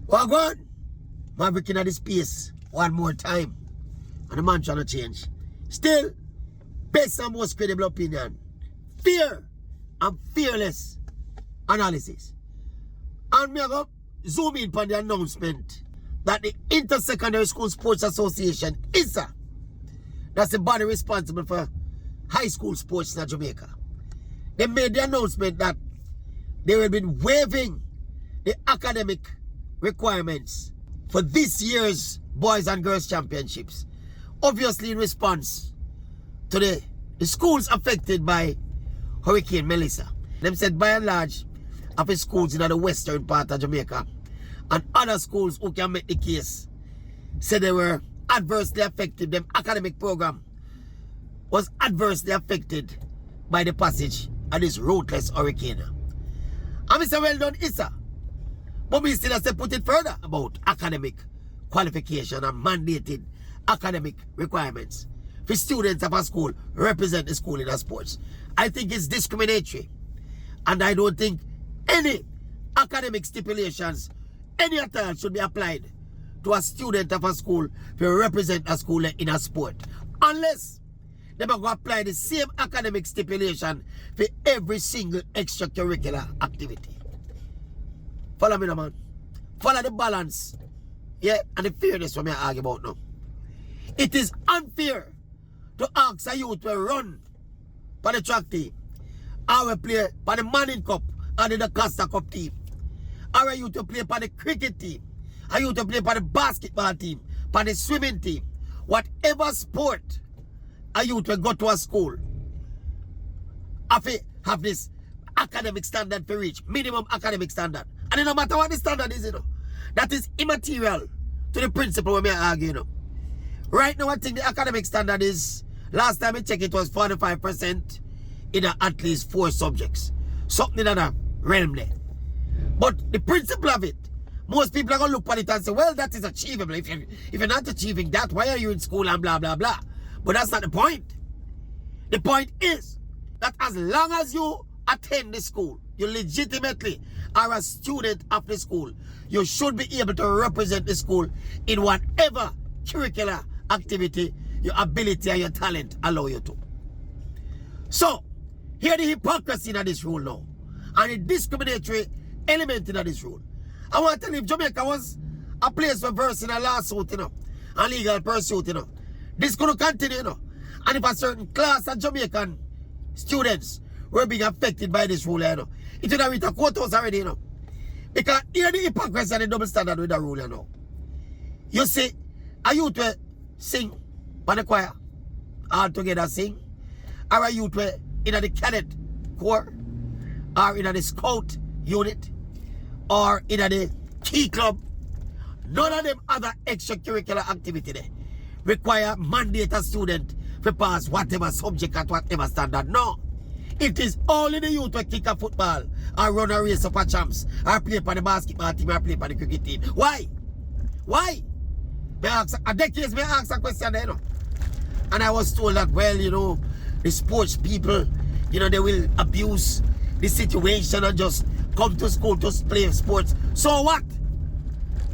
Well, go on. Maverick in the space one more time. And the man trying to change. Still, best and most credible opinion. Fear and fearless analysis. And me go zoom in on the announcement that the Inter-Secondary School Sports Association, Issa, that's the body responsible for high school sports in Jamaica. They made the announcement that they will be waiving the academic requirements for this year's Boys and Girls Championships. Obviously in response to the schools affected by Hurricane Melissa. Them said by and large, of the schools in the western part of Jamaica and other schools who can make the case said they were adversely affected. Them academic program was adversely affected by the passage of this ruthless hurricane. And I say, well done, Issa. But we still have to put it further about academic qualification and mandated academic requirements for students of a school represent the school in a sports. I think it's discriminatory. And I don't think any academic stipulations, any at all, should be applied to a student of a school to represent a school in a sport. Unless they will apply the same academic stipulation for every single extracurricular activity. Follow me now, man. Follow the balance. Yeah, and the fairness what I argue about now. It is unfair to ask a youth to run for the track team, or we play for the Manning Cup and the Costa Cup team, or a youth to play for the cricket team, a youth to play for the basketball team, for the swimming team, whatever sport a youth will go to a school, have this academic standard to reach, minimum academic standard. And no matter what the standard is, that is immaterial to the principle we may argue, Right now, I think the academic standard is, last time I checked, it was 45% in at least 4 subjects. Something in that realm there. But the principle of it, most people are going to look at it and say, well, that is achievable. If you're not achieving that, why are you in school and blah, blah, blah. But that's not the point. The point is that as long as you attend the school, you legitimately are a student of the school, you should be able to represent the school in whatever curricular activity your ability and your talent allow you to. So, here the hypocrisy in this rule now, and the discriminatory element in this rule. I want to tell you, if Jamaica was a place for versing a lawsuit, and legal pursuit, this could continue, And if a certain class of Jamaican students were being affected by this rule, it would have reached a courthouse already, Because here the hypocrisy and the double standard with the rule, You see, a youth will sing by the choir, all together sing, or a youth will in the cadet corps, or in the scout unit, or in the key club. None of them other extracurricular activity there require mandate a student to pass whatever subject at whatever standard. No. It is only the youth to kick a football, or run a race up a champs, or play for the basketball team, or play for the cricket team. Why? Why? A decade may ask a question there, And I was told that, well, the sports people, they will abuse the situation and just come to school to play sports. So what?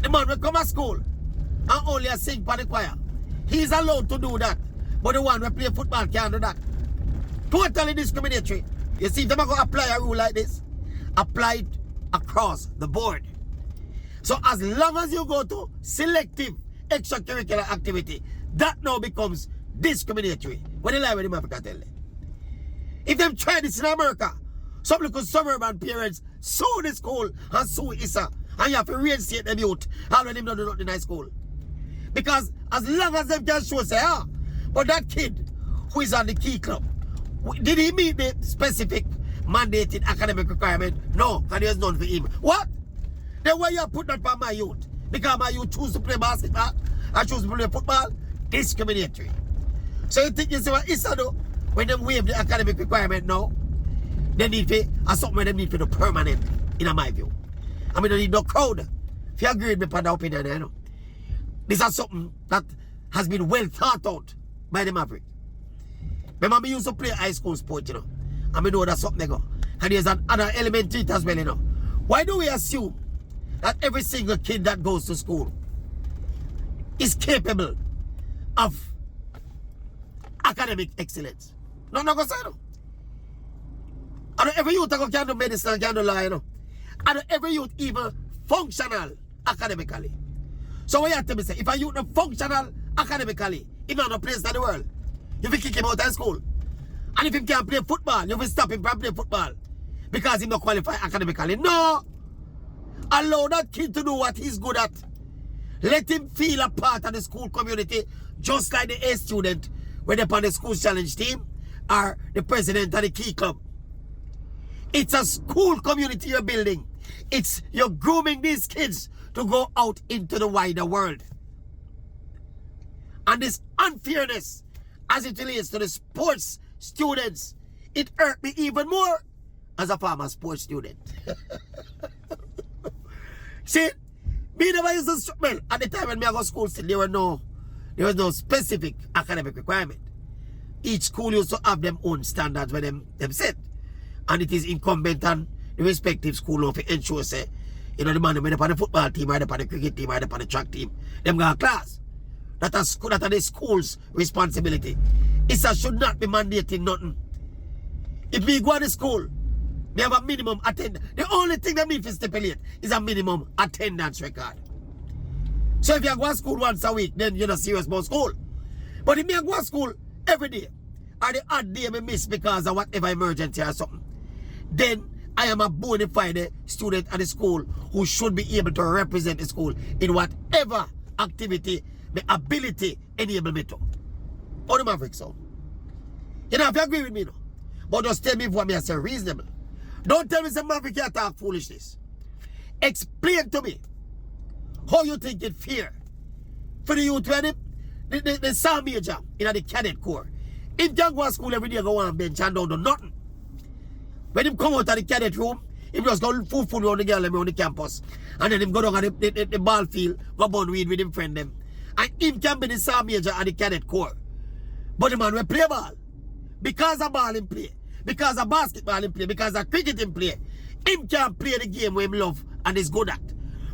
The man will come to school and only sing for the choir. He's allowed to do that. But the one who play football can't do that. Totally discriminatory. You see, if they're going to apply a rule like this, apply it across the board. So as long as you go to selective extracurricular activity, that now becomes discriminatory. When they lie with them, Africa tell them. If them try this in America, some little suburban parents sue the school and sue Issa, and you have to reinstate them youth and let them not do nothing in high school. Because as long as them can show, say, but that kid who is on the key club, did he meet the specific mandated academic requirement? No, and there's none for him. What? Then why you put that for my youth? Because my youth choose to play basketball, I choose to play football? Discriminatory. So you think you see what Issa do? When they waive the academic requirement now, they need to, or something where they need to do permanently, in my view. I mean, they need no crowd. If you agree with me on that opinion, this is something that has been well thought out by the Maverick. Remember, me used to play high school sport, and I know that's something they go. And there's another element to it as well, Why do we assume that every single kid that goes to school is capable of academic excellence. No, no, go say no. And every youth can do medicine, can do law, you know. And every youth even functional academically. So what you have to say, if a youth not functional academically, in another place in the world, you will kick him out of school. And if he can't play football, you will stop him from playing football because he not qualified academically. No! Allow that kid to do what he's good at. Let him feel a part of the school community, just like the A student, whether upon the school challenge team or the president of the key club. It's a school community you're building. You're grooming these kids to go out into the wider world. And this unfairness, as it relates to the sports students, it hurt me even more as a former sports student. See, me never used to, well, at the time when me I go to school still, there was no specific academic requirement. Each school used to have them own standards where them set. And it is incumbent on the respective school to ensure, say, you know, the man who made up on the football team, or on the cricket team, or on the track team, them got a class. That are the school's responsibility. Issa should not be mandating nothing. If we go to school, they have a minimum attendance. The only thing that needs to stipulate is a minimum attendance record. So if you go to school once a week, then you're not serious about school. But if you go to school every day, or the odd day I miss because of whatever emergency or something, then I am a bona fide student at the school who should be able to represent the school in whatever activity the ability enable me to. How the Maverick so? You know, if you agree with me, no, but just tell me what me I say reasonable. Don't tell me some Maverick you talk foolishness. Explain to me how you think it fair for the youth when the Sam major in the cadet corps. If you go to school every day, go on bench and don't do nothing. When him come out of the cadet room, he just go food around the girl around the campus. And then him go down on the ball field, go burn weed with him friend them. And him can be the Sam major at the cadet corps. But the man will play ball. Because of ball in play. Because of basketball in play. Because of cricket in play. Him can play the game where him love and is good at.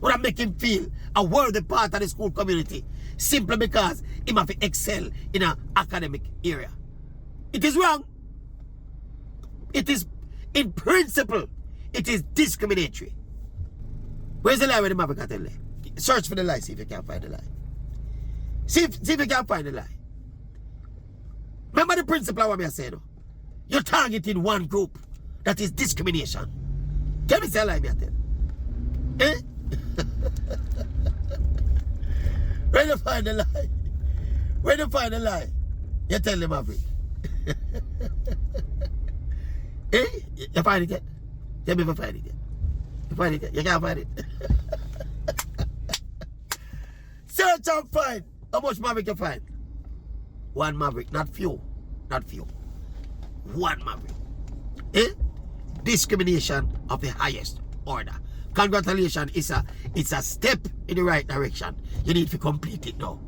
Would I make him feel a worthy part of the school community. Simply because he have to excel in an academic area. It is wrong. It is, in principle, it is discriminatory. Where's the lie where the mother can tell lie? Search for the lie, see if you can find the lie. See if you can find the lie. Remember the principle of what I say, no? You're targeting one group. That is discrimination. Tell me the lie, me I tell. Eh? Where you find the lie? Where you find the lie? You tell them, Maverick. Eh? You find it yet? Tell me if you find it yet. You find it yet? You can't find it. Search and find. How much Maverick you find? One Maverick, not few. Not few. One Maverick. Eh? Discrimination of the highest order. Congratulations, Issa. It's a step in the right direction. You need to complete it now.